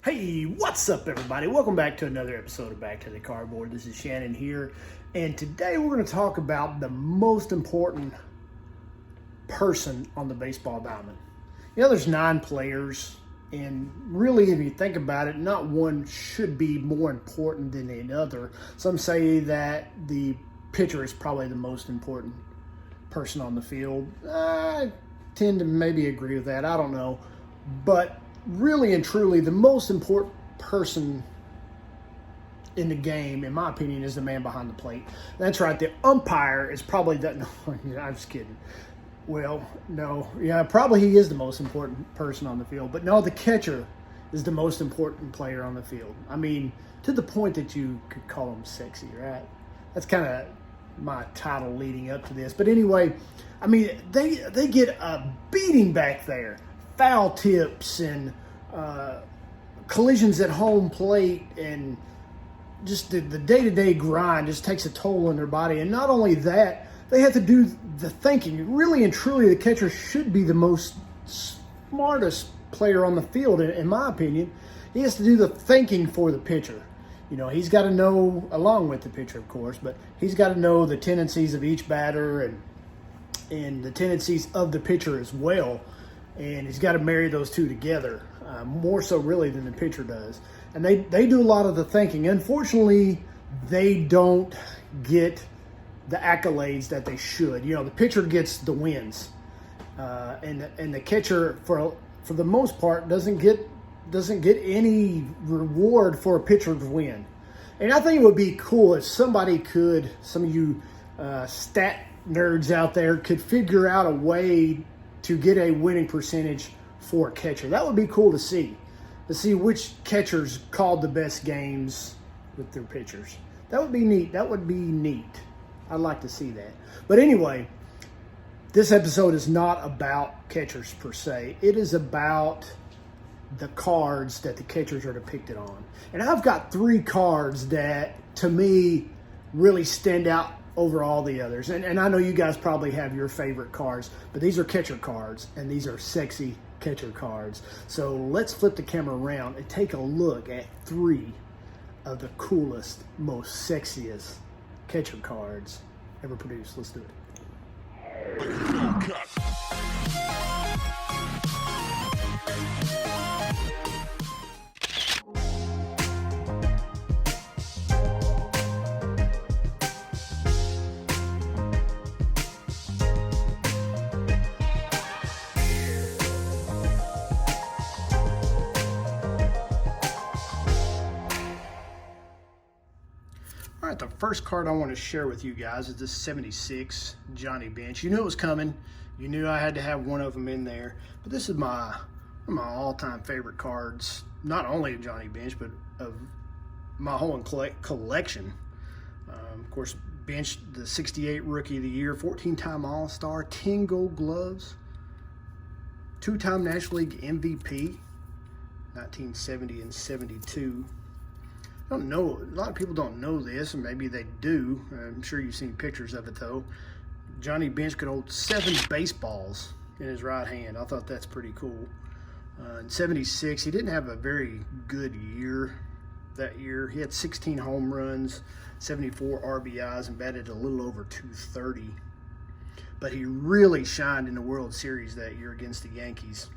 Hey, what's up, everybody? Welcome back to another episode of Back to the Cardboard. This is Shannon here, and today we're going to talk about the most important person on the baseball diamond. You know, there's 9 players, and really, if you think about it, not one should be more important than another. Some say that the pitcher is probably the most important person on the field. I tend to maybe agree with that. I don't know, but really and truly, the most important person in the game, in my opinion, is the man behind the plate. That's right. The umpire is probably that. No, I'm just kidding. Well, no, yeah, probably he is the most important person on the field. But no, the catcher is the most important player on the field. I mean, to the point that you could call him sexy, right? That's kind of my title leading up to this. But anyway, I mean, they get a beating back there. Foul tips and collisions at home plate, and just the day-to-day grind just takes a toll on their body. And not only that, they have to do the thinking. Really and truly, the catcher should be the most smartest player on the field, in my opinion. He has to do the thinking for the pitcher. You know, he's got to know, along with the pitcher, of course, but he's got to know the tendencies of each batter and the tendencies of the pitcher as well. And he's got to marry those two together, more so really than the pitcher does. And they do a lot of the thinking. Unfortunately, they don't get the accolades that they should. You know, the pitcher gets the wins, and the catcher, for the most part, doesn't get any reward for a pitcher's win. And I think it would be cool if somebody could, some of you stat nerds out there, could figure out a way to get a winning percentage for a catcher. That would be cool to see which catchers called the best games with their pitchers. That would be neat. I'd like to see that. But anyway, this episode is not about catchers per se. It is about the cards that the catchers are depicted on. And I've got 3 cards that, to me, really stand out over all the others. And I know you guys probably have your favorite cards, but these are catcher cards, and these are sexy catcher cards. So let's flip the camera around and take a look at 3 of the coolest, most sexiest catcher cards ever produced. Let's do it. All right, the first card I want to share with you guys is this 76 Johnny Bench. You knew it was coming. You knew I had to have one of them in there. But this is one of my all-time favorite cards, not only of Johnny Bench, but of my whole collection. Of course, Bench, the 68 Rookie of the Year, 14-time All-Star, 10 Gold Gloves, 2-time National League MVP, 1970 and 72. I don't know, a lot of people don't know this, and maybe they do. I'm sure you've seen pictures of it, though. Johnny Bench could hold 7 baseballs in his right hand. I thought that's pretty cool. In 76, he didn't have a very good year that year. He had 16 home runs, 74 RBIs, and batted a little over 230. But he really shined in the World Series that year against the Yankees.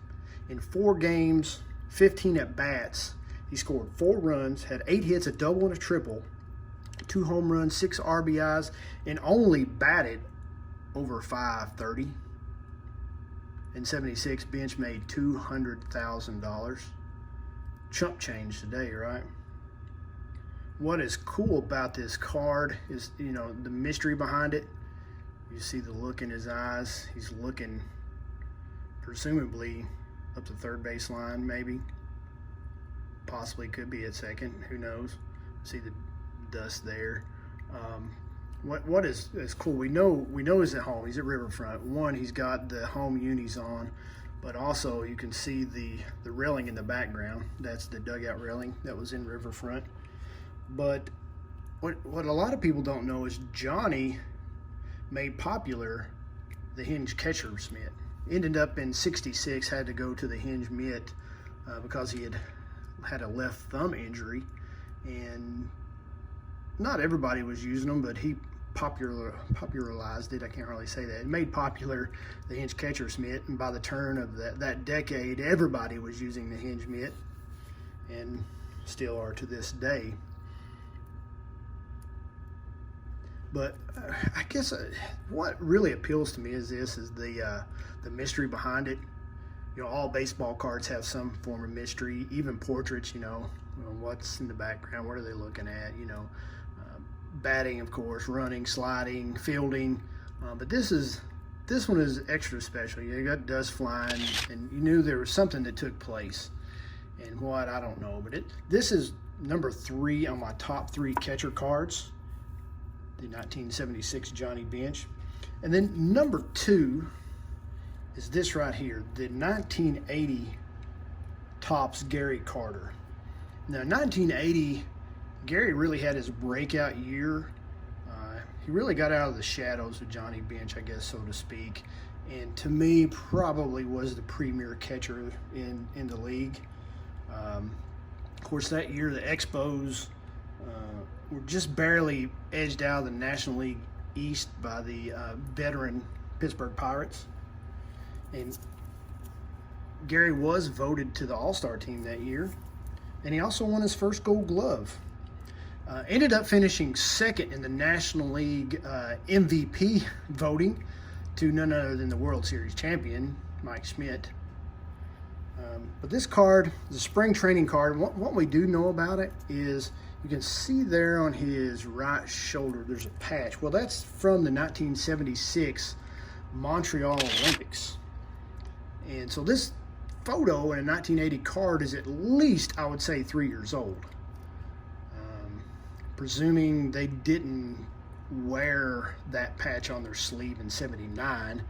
In 4 games, 15 at-bats, he scored 4 runs, had 8 hits, a double and a triple, 2 home runs, 6 RBIs, and only batted over .530. In 76, Bench made $200,000. Chump change today, right? What is cool about this card is, you know, the mystery behind it. You see the look in his eyes. He's looking, presumably, up the third baseline, maybe. Possibly could be at second. Who knows? See the dust there. What is cool? We know he's at home. He's at Riverfront. One, he's got the home unis on, but also you can see the railing in the background. That's the dugout railing that was in Riverfront. But what a lot of people don't know is Johnny made popular the hinge catcher's mitt. Ended up in '66, had to go to the hinge mitt because he had had a left thumb injury, and not everybody was using them, but he popularized it. I can't really say that. It made popular the hinge catcher's mitt, and by the turn of that decade, everybody was using the hinge mitt, and still are to this day. But I guess what really appeals to me is the mystery behind it. You know, all baseball cards have some form of mystery, even portraits. You know, what's in the background, what are they looking at? You know, batting, of course, running, sliding, fielding. But this one is extra special. You got dust flying, and you knew there was something that took place. And what, I don't know. But this is number 3 on my top 3 catcher cards. The 1976 Johnny Bench. And then number 2 is this right here, the 1980 Topps Gary Carter. Now, 1980, Gary really had his breakout year. He really got out of the shadows of Johnny Bench, I guess, so to speak. And to me, probably was the premier catcher in the league. Of course, that year, the Expos were just barely edged out of the National League East by the veteran Pittsburgh Pirates. And Gary was voted to the All-Star team that year. And he also won his first Gold Glove. Ended up finishing second in the National League MVP voting to none other than the World Series champion, Mike Schmidt. But this card is a spring training card. What we do know about it is you can see there on his right shoulder there's a patch. Well, that's from the 1976 Montreal Olympics. And so this photo in a 1980 card is at least, I would say, 3 years old. Presuming they didn't wear that patch on their sleeve in 79,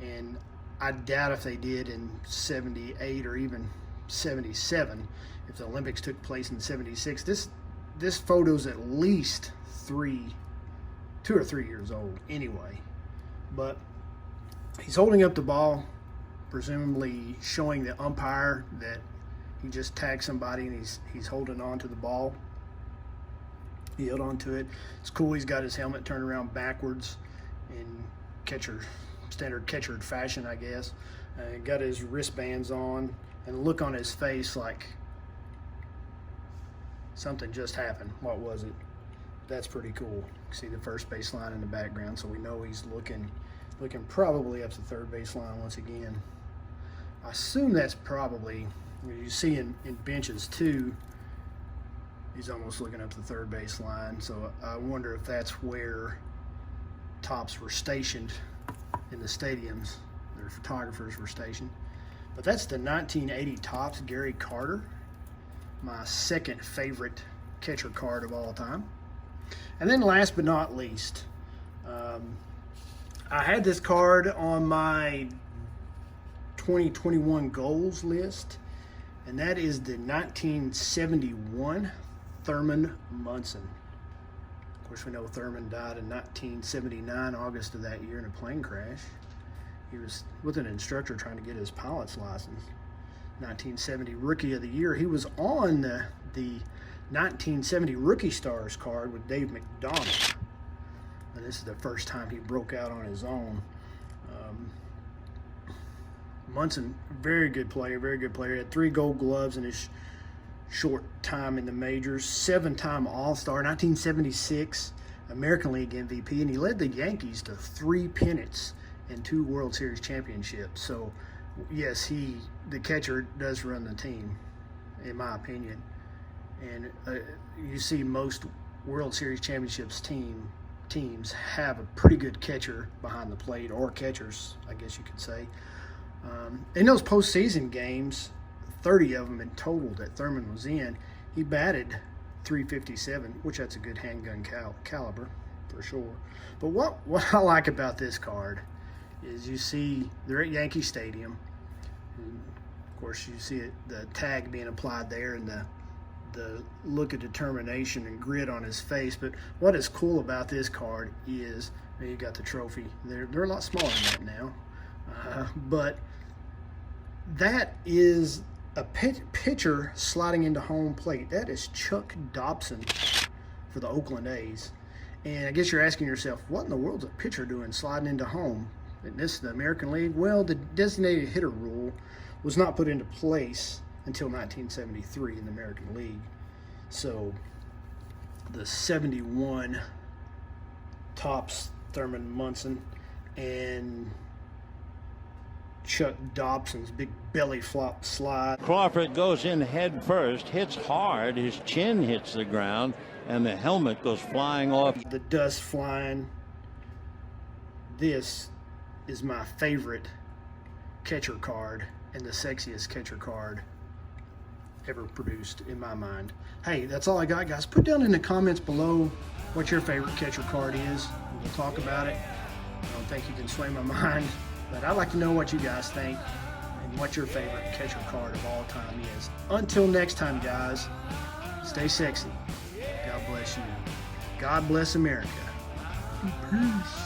and I doubt if they did in 78 or even 77, if the Olympics took place in 76. This photo's at least 2 or 3 years old anyway. But he's holding up the ball, presumably showing the umpire that he just tagged somebody, and he's holding on to the ball. He held on to it. It's cool. He's got his helmet turned around backwards in standard catcher fashion, I guess. Got his wristbands on, and look on his face like something just happened. What was it? That's pretty cool. See the first base line in the background, so we know he's looking probably up the third base line once again. I assume that's probably, you see in benches too, he's almost looking up the third base line. So I wonder if that's where Topps were stationed in the stadiums. Their photographers were stationed. But that's the 1980 Topps Gary Carter, my second favorite catcher card of all time. And then last but not least, I had this card on my 2021 goals list, and that is the 1971 Thurman Munson. Of course, we know Thurman died in 1979, August of that year, in a plane crash. He was with an instructor trying to get his pilot's license. 1970 Rookie of the Year. He was on the 1970 Rookie Stars card with Dave McDonald. And this is the first time he broke out on his own. Munson, very good player, very good player. He had 3 Gold Gloves in his short time in the majors, 7-time All-Star, 1976 American League MVP, and he led the Yankees to 3 pennants and 2 World Series championships. So, yes, the catcher does run the team, in my opinion. And you see most World Series championships teams have a pretty good catcher behind the plate, or catchers, I guess you could say. In those postseason games, 30 of them in total that Thurman was in, he batted .357, which that's a good handgun caliber for sure. But what I like about this card is you see they're at Yankee Stadium. And of course, you see the tag being applied there, and the look of determination and grit on his face. But what is cool about this card is, you got the trophy. They're a lot smaller than that now. But that is A pitcher sliding into home plate. That is Chuck Dobson for the Oakland A's. And I guess you're asking yourself, what in the world's a pitcher doing sliding into home? And this is the American League? Well, the designated hitter rule was not put into place until 1973 in the American League. So the 71 tops Thurman Munson and Chuck Dobson's big belly flop slide. Crawford goes in head first, hits hard, his chin hits the ground, and the helmet goes flying off. The dust flying. This is my favorite catcher card and the sexiest catcher card ever produced in my mind. Hey, that's all I got, guys. Put down in the comments below what your favorite catcher card is. We'll talk about it. I don't think you can sway my mind, but I'd like to know what you guys think and what your favorite catcher card of all time is. Until next time, guys, stay sexy. God bless you. God bless America. Peace.